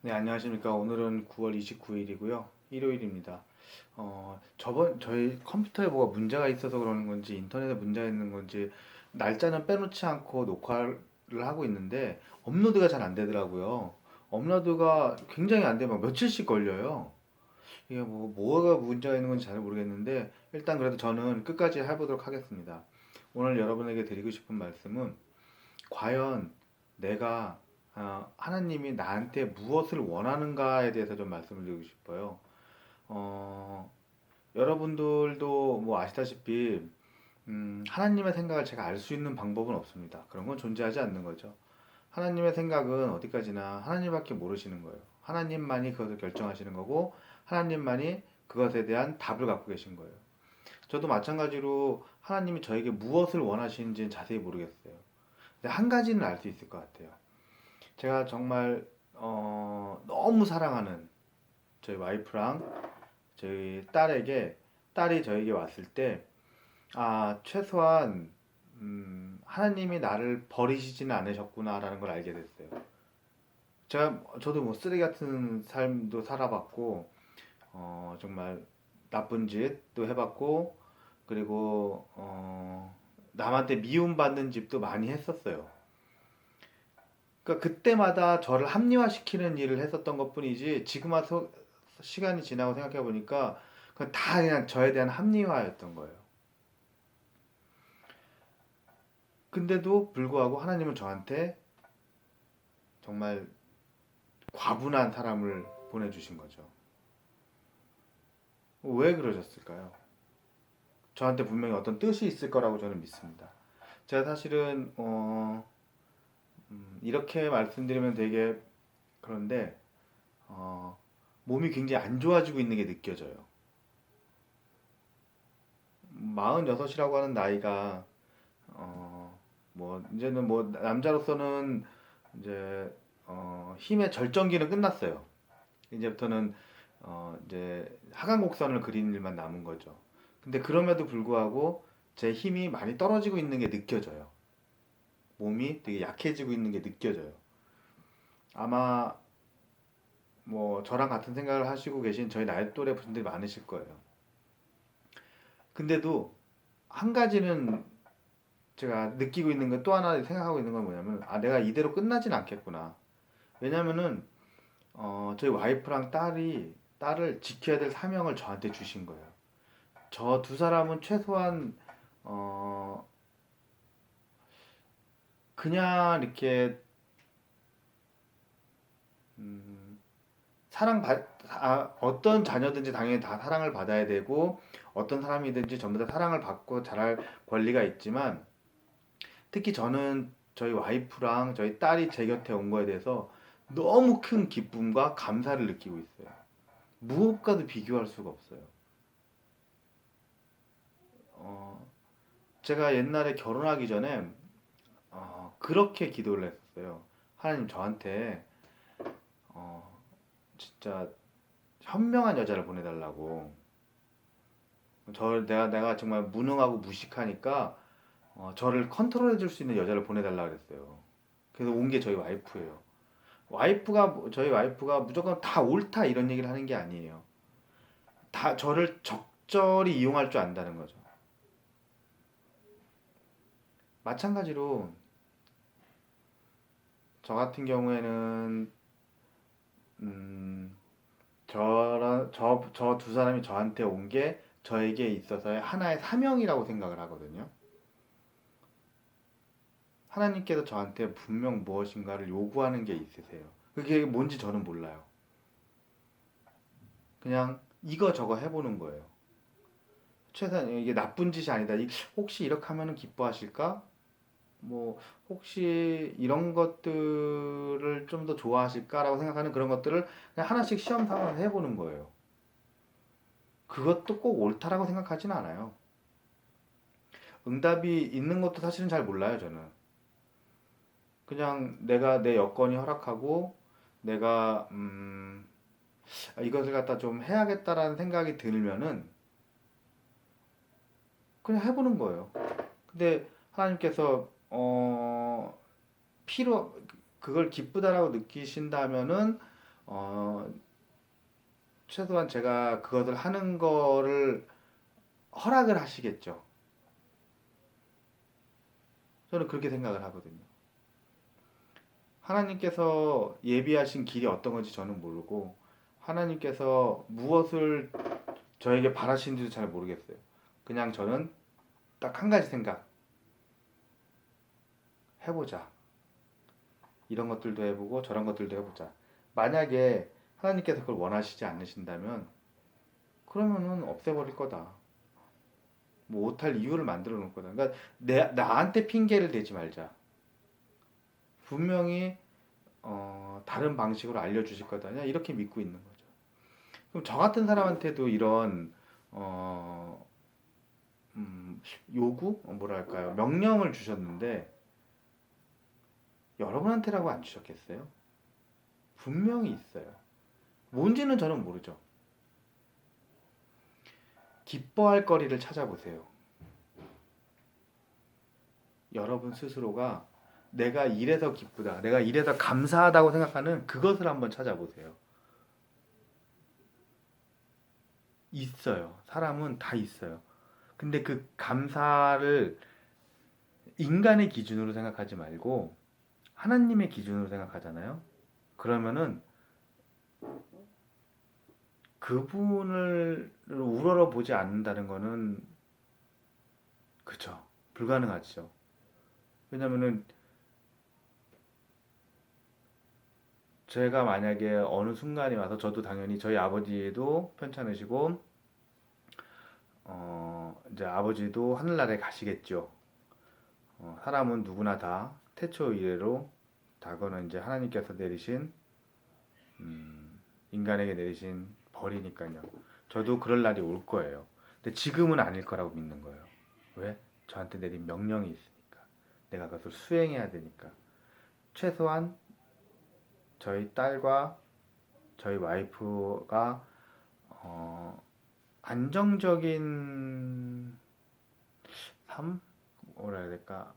네, 안녕하십니까. 오늘은 9월 29일이고요. 일요일입니다. 저희 컴퓨터에 뭐가 문제가 있어서 그러는 건지, 인터넷에 문제가 있는 건지, 날짜는 빼놓지 않고 녹화를 하고 있는데, 업로드가 잘 안 되더라고요. 업로드가 굉장히 안 되면 며칠씩 걸려요. 이게 뭐가 문제가 있는 건지 잘 모르겠는데, 일단 그래도 저는 끝까지 해보도록 하겠습니다. 오늘 여러분에게 드리고 싶은 말씀은, 과연 내가 하나님이 나한테 무엇을 원하는가에 대해서 좀 말씀을 드리고 싶어요. 어, 여러분들도 뭐 아시다시피 하나님의 생각을 제가 알 수 있는 방법은 없습니다. 그런 건 존재하지 않는 거죠. 하나님의 생각은 어디까지나 하나님밖에 모르시는 거예요. 하나님만이 그것을 결정하시는 거고 하나님만이 그것에 대한 답을 갖고 계신 거예요. 저도 마찬가지로 하나님이 저에게 무엇을 원하시는지는 자세히 모르겠어요. 근데 한 가지는 알 수 있을 것 같아요. 제가 정말 너무 사랑하는 저희 와이프랑 저희 딸이 저에게 왔을 때 최소한 하나님이 나를 버리시지는 않으셨구나라는 걸 알게 됐어요. 저도 뭐 쓰레기 같은 삶도 살아봤고 정말 나쁜 짓도 해봤고 그리고 남한테 미움받는 짓도 많이 했었어요. 그러니까 그때마다 저를 합리화시키는 일을 했었던 것뿐이지 지금 와서 시간이 지나고 생각해 보니까 그건 다 그냥 저에 대한 합리화였던 거예요. 근데도 불구하고 하나님은 저한테 정말 과분한 사람을 보내주신 거죠. 왜 그러셨을까요? 저한테 분명히 어떤 뜻이 있을 거라고 저는 믿습니다. 제가 사실은 이렇게 말씀드리면 되게 그런데 어, 몸이 굉장히 안 좋아지고 있는 게 느껴져요. 46이라고 하는 나이가 뭐 이제는 뭐 남자로서는 이제 힘의 절정기는 끝났어요. 이제부터는 이제 하강 곡선을 그리는 일만 남은 거죠. 근데 그럼에도 불구하고 제 힘이 많이 떨어지고 있는 게 느껴져요. 몸이 되게 약해지고 있는 게 느껴져요. 아마 뭐 저랑 같은 생각을 하시고 계신 저희 나이 또래 분들이 많으실 거예요. 근데도 한 가지는 제가 느끼고 있는 건 또 하나 생각하고 있는 건 뭐냐면 내가 이대로 끝나진 않겠구나. 왜냐면은 저희 와이프랑 딸을 지켜야 될 사명을 저한테 주신 거예요. 저 두 사람은 최소한 어 그냥 이렇게 음, 어떤 자녀든지 당연히 다 사랑을 받아야 되고 어떤 사람이든지 전부 다 사랑을 받고 자랄 권리가 있지만 특히 저는 저희 와이프랑 저희 딸이 제 곁에 온 거에 대해서 너무 큰 기쁨과 감사를 느끼고 있어요. 무엇과도 비교할 수가 없어요. 어, 제가 옛날에 결혼하기 전에 그렇게 기도를 했었어요. 하나님 저한테 어, 진짜 현명한 여자를 보내달라고. 내가 정말 무능하고 무식하니까 저를 컨트롤해 줄 수 있는 여자를 보내달라 그랬어요. 그래서 온 게 저희 와이프예요. 저희 와이프가 무조건 다 옳다 이런 얘기를 하는 게 아니에요. 다 저를 적절히 이용할 줄 안다는 거죠. 마찬가지로 저 같은 경우에는 음, 저 두 사람이 저한테 온 게 저에게 있어서의 하나의 사명이라고 생각을 하거든요. 하나님께서 저한테 분명 무엇인가를 요구하는 게 있으세요. 그게 뭔지 저는 몰라요. 그냥 이거 저거 해보는 거예요. 최소한 이게 나쁜 짓이 아니다. 혹시 이렇게 하면 기뻐하실까? 뭐 혹시 이런 것들을 좀 더 좋아하실까라고 생각하는 그런 것들을 그냥 하나씩 시험 삼아서 해보는 거예요. 그것도 꼭 옳다라고 생각하진 않아요. 응답이 있는 것도 사실은 잘 몰라요, 저는. 그냥 내가 내 여건이 허락하고 내가 이것을 갖다 좀 해야겠다라는 생각이 들면은 그냥 해보는 거예요. 근데 하나님께서 필요 그걸 기쁘다라고 느끼신다면은 어, 최소한 제가 그것을 하는 거를 허락을 하시겠죠. 저는 그렇게 생각을 하거든요. 하나님께서 예비하신 길이 어떤 건지 저는 모르고 하나님께서 무엇을 저에게 바라시는지도 잘 모르겠어요. 그냥 저는 딱 한 가지 생각, 해보자. 이런 것들도 해보고 저런 것들도 해보자. 만약에 하나님께서 그걸 원하시지 않으신다면 그러면은 없애버릴 거다. 뭐 못할 이유를 만들어 놓을 거다. 그러니까 나한테 핑계를 대지 말자. 분명히 다른 방식으로 알려주실 거다. 그냥 이렇게 믿고 있는 거죠. 그럼 저 같은 사람한테도 이런 어, 요구? 뭐랄까요? 명령을 주셨는데 여러분한테라고 안 주셨겠어요? 분명히 있어요. 뭔지는 저는 모르죠. 기뻐할 거리를 찾아보세요. 여러분 스스로가 내가 이래서 기쁘다, 내가 이래서 감사하다고 생각하는 그것을 한번 찾아보세요. 있어요. 사람은 다 있어요. 근데 그 감사를 인간의 기준으로 생각하지 말고 하나님의 기준으로 생각하잖아요. 그러면은 그분을 우러러 보지 않는다는 거는 그쵸. 불가능하죠. 왜냐면은 제가 만약에 어느 순간에 와서 저도 당연히 저희 아버지도 편찮으시고 이제 아버지도 하늘나라에 가시겠죠. 사람은 누구나 다 태초 이래로 다거는 이제 하나님께서 내리신 인간에게 내리신 벌이니까요. 저도 그럴 날이 올 거예요. 근데 지금은 아닐 거라고 믿는 거예요. 왜? 저한테 내린 명령이 있으니까. 내가 그것을 수행해야 되니까. 최소한 저희 딸과 저희 와이프가 어, 안정적인 삶? 뭐라 해야 될까?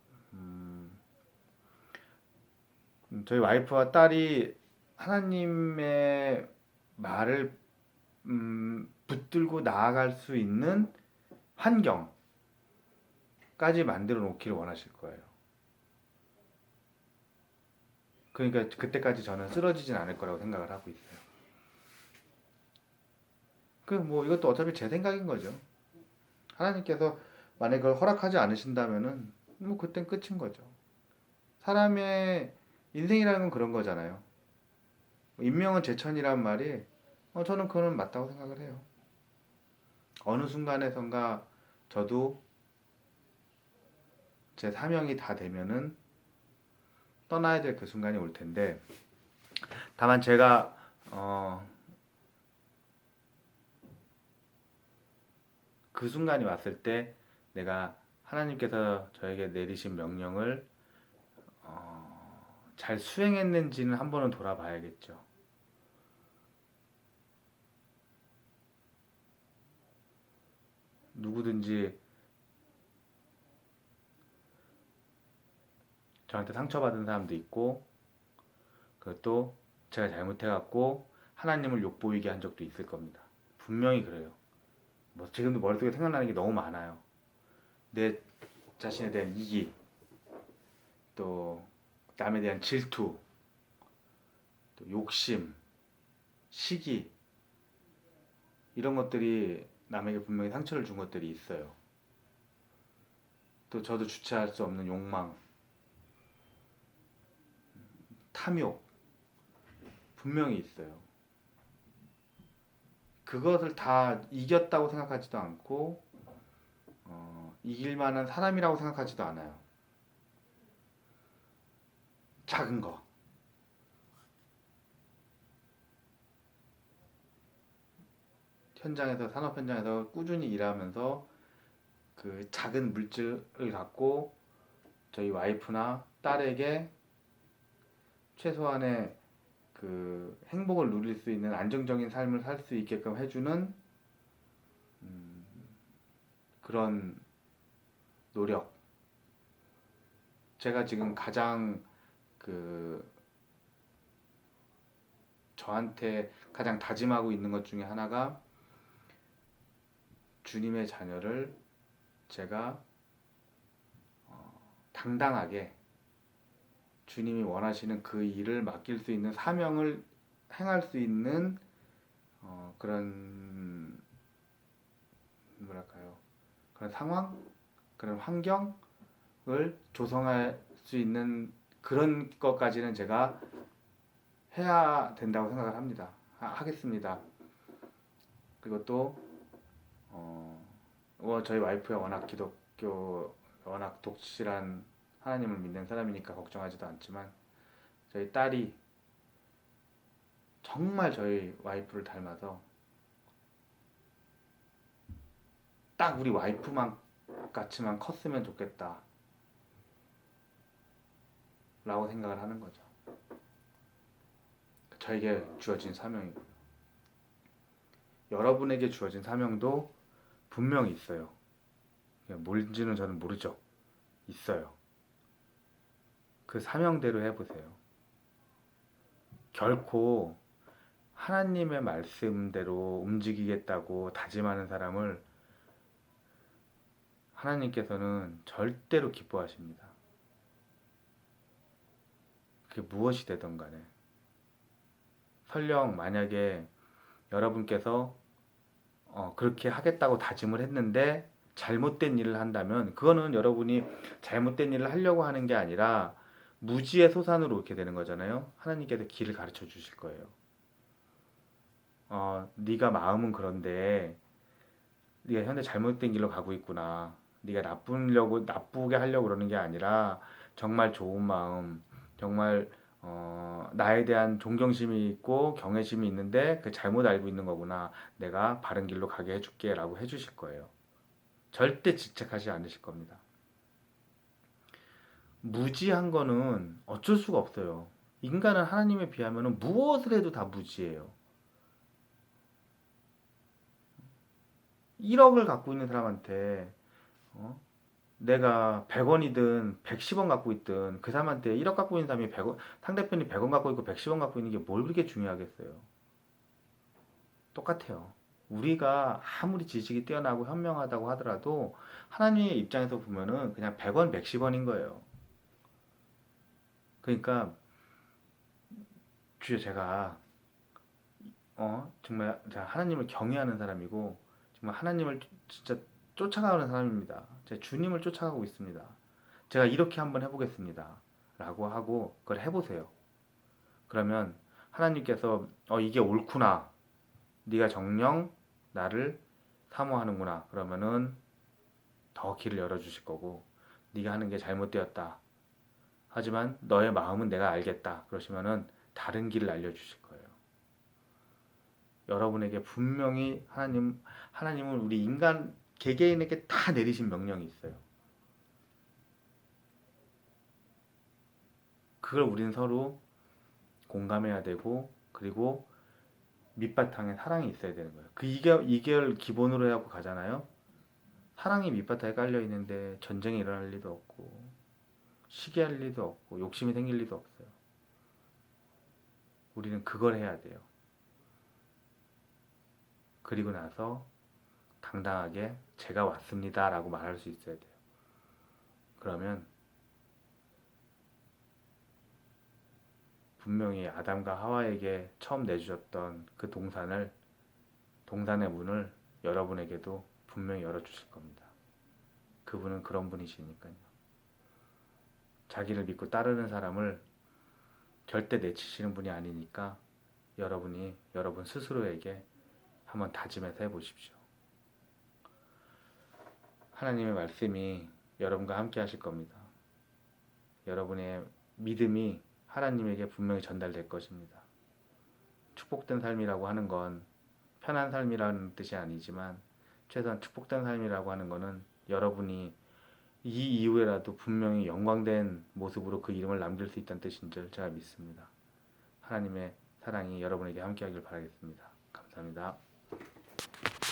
저희 와이프와 딸이 하나님의 말을 붙들고 나아갈 수 있는 환경까지 만들어 놓기를 원하실 거예요. 그러니까 그때까지 저는 쓰러지진 않을 거라고 생각을 하고 있어요. 그 뭐 이것도 어차피 제 생각인 거죠. 하나님께서 만약 그걸 허락하지 않으신다면은 뭐 그땐 끝인 거죠. 사람의 인생이라는 건 그런 거잖아요. 인명은 제천이란 말이 저는 그거는 맞다고 생각을 해요. 어느 순간에선가 저도 제 사명이 다 되면은 떠나야 될 그 순간이 올 텐데 다만 제가 그 순간이 왔을 때 내가 하나님께서 저에게 내리신 명령을 잘 수행했는지는 한 번은 돌아봐야겠죠. 누구든지 저한테 상처받은 사람도 있고 그것도 제가 잘못해갖고 하나님을 욕보이게 한 적도 있을 겁니다. 분명히 그래요. 뭐 지금도 머릿속에 생각나는 게 너무 많아요. 내 자신에 대한 이기, 또 남에 대한 질투, 또 욕심, 시기 이런 것들이 남에게 분명히 상처를 준 것들이 있어요. 또 저도 주체할 수 없는 욕망, 탐욕 분명히 있어요. 그것을 다 이겼다고 생각하지도 않고 이길 만한 사람이라고 생각하지도 않아요. 작은 거. 현장에서 산업 현장에서 꾸준히 일하면서 그 작은 물질을 갖고 저희 와이프나 딸에게 최소한의 그 행복을 누릴 수 있는 안정적인 삶을 살 수 있게끔 해주는 그런 노력. 제가 지금 가장 그 저한테 가장 다짐하고 있는 것 중에 하나가 주님의 자녀를 제가 당당하게 주님이 원하시는 그 일을 맡길 수 있는 사명을 행할 수 있는 그런 뭐랄까요? 그런 상황, 그런 환경을 조성할 수 있는 그런 것까지는 제가 해야 된다고 생각을 합니다. 하겠습니다. 그리고 또 저희 와이프가 워낙 기독교, 워낙 독실한 하나님을 믿는 사람이니까 걱정하지도 않지만 저희 딸이 정말 저희 와이프를 닮아서 딱 우리 와이프만 같이만 컸으면 좋겠다 라고 생각을 하는 거죠. 저에게 주어진 사명이고요. 여러분에게 주어진 사명도 분명히 있어요. 뭔지는 저는 모르죠. 있어요. 그 사명대로 해보세요. 결코 하나님의 말씀대로 움직이겠다고 다짐하는 사람을 하나님께서는 절대로 기뻐하십니다. 그게 무엇이 되든 간에. 설령 만약에 여러분께서 그렇게 하겠다고 다짐을 했는데 잘못된 일을 한다면 그거는 여러분이 잘못된 일을 하려고 하는 게 아니라 무지의 소산으로 이렇게 되는 거잖아요. 하나님께서 길을 가르쳐 주실 거예요. 네가 마음은 그런데 네가 현재 잘못된 길로 가고 있구나. 네가 나쁘게 하려고 그러는 게 아니라 정말 좋은 마음, 정말 나에 대한 존경심이 있고 경외심이 있는데 그 잘못 알고 있는 거구나. 내가 바른 길로 가게 해줄게 라고 해주실 거예요. 절대 질책하지 않으실 겁니다. 무지한 거는 어쩔 수가 없어요. 인간은 하나님에 비하면 무엇을 해도 다 무지해요. 1억을 갖고 있는 사람한테 내가 100원이든 110원 갖고 있든 그 사람한테 1억 갖고 있는 사람이 100원, 상대편이 100원 갖고 있고 110원 갖고 있는 게 뭘 그렇게 중요하겠어요. 똑같아요. 우리가 아무리 지식이 뛰어나고 현명하다고 하더라도 하나님의 입장에서 보면은 그냥 100원, 110원인 거예요. 그러니까 주여 제가 정말 제가 하나님을 경외하는 사람이고 정말 하나님을 진짜 쫓아가는 사람입니다. 제가 주님을 쫓아가고 있습니다. 제가 이렇게 한번 해보겠습니다. 라고 하고 그걸 해보세요. 그러면 하나님께서 이게 옳구나. 네가 정녕 나를 사모하는구나. 그러면은 더 길을 열어주실 거고 네가 하는 게 잘못되었다. 하지만 너의 마음은 내가 알겠다. 그러시면은 다른 길을 알려주실 거예요. 여러분에게 분명히 하나님은 우리 인간 개개인에게 다 내리신 명령이 있어요. 그걸 우리는 서로 공감해야 되고 그리고 밑바탕에 사랑이 있어야 되는 거예요. 이걸 기본으로 해갖고 가잖아요. 사랑이 밑바탕에 깔려 있는데 전쟁이 일어날 리도 없고 시기할 리도 없고 욕심이 생길 리도 없어요. 우리는 그걸 해야 돼요. 그리고 나서 당당하게 제가 왔습니다 라고 말할 수 있어야 돼요. 그러면 분명히 아담과 하와에게 처음 내주셨던 그 동산의 문을 여러분에게도 분명히 열어주실 겁니다. 그분은 그런 분이시니까요. 자기를 믿고 따르는 사람을 절대 내치시는 분이 아니니까 여러분 스스로에게 한번 다짐해서 해보십시오. 하나님의 말씀이 여러분과 함께 하실 겁니다. 여러분의 믿음이 하나님에게 분명히 전달될 것입니다. 축복된 삶이라고 하는 건 편한 삶이라는 뜻이 아니지만 최소한 축복된 삶이라고 하는 거는 여러분이 이 이후에라도 분명히 영광된 모습으로 그 이름을 남길 수 있다는 뜻인 줄 제가 믿습니다. 하나님의 사랑이 여러분에게 함께하길 바라겠습니다. 감사합니다.